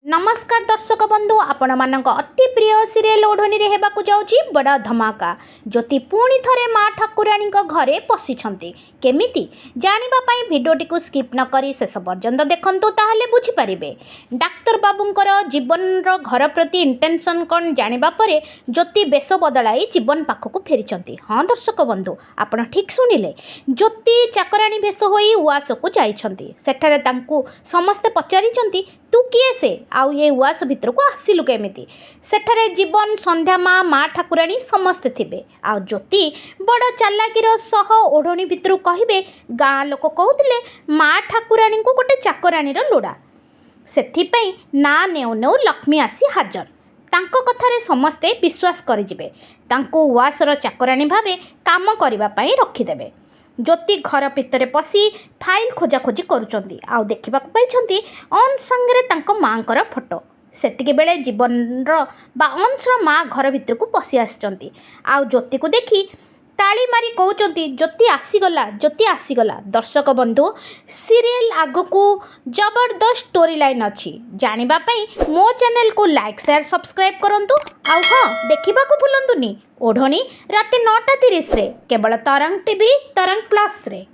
नमस्कार दर्शक बंधु आपण मानक अति प्रिय सीरियल ओढ़नी रे हेबाकु जाउची बड़ा धमाका। ज्योति पुणी थरे माँ ठाकुराणी घरे पशिछंती केमिति जानिबा पई भिडियोटी को स्किप न करी शेष पर्यंत देखंतु ताहले बुझी परिबे। डाक्तर बाबूंकर जीवन रो घर प्रति इंटेंशन कौन जानिबा परे ज्योति बेश बदलाई जीवन पाखक फेरिछंती। हाँ दर्शक बंधु आपण ठीक सुनिले, ज्योति चाकराणी भेष होई उआस को जाइछंती। सेठारे तांकू समस्ते पचारिछंती तू किए से आउ ये उआस भितर को आसिलु केमिति। सेठारे जीवन संध्या माँ माँ ठाकुराणी समस्ते थिबे। आउ ज्योति बड़ चालाकीर सह ओढ़णी भितर कहिबे गाँ लोक कहूतिले माँ ठाकुराणी को गोटे चाकराणीर लोड़ा, सेथिपई ना नेउ नेउ लक्ष्मी आसी हाजर। तांको कथारे समस्ते विश्वास करिजिबे, तांको उआसर चाकराणी भावे काम करिबा पई रखिदेबे। ज्योति घर भितर पशि फाइल खोजाखोजी करुचंती। आउ देखिबाकू पाइछंती अंश संगे तांको माँकर फोटो। सेतिके बेले जीवनर बा अंशर माँ घर भितर को पशि आछंती। आउ ज्योति को देखी ताली मारी कहउचंती ज्योति आसीगला, ज्योति आसीगला। दर्शक बंधु सीरियल आगकू जबरदस्त स्टोरी लाइन अच्छी जानिबा पई मो चैनल को लाइक शेयर सब्सक्राइब करंतु। आउ हाँ देखिबाकू भूलंतुनी ओढ़नी राति 9:30 रे केवल तरंग टीवी तरंग प्लस रे।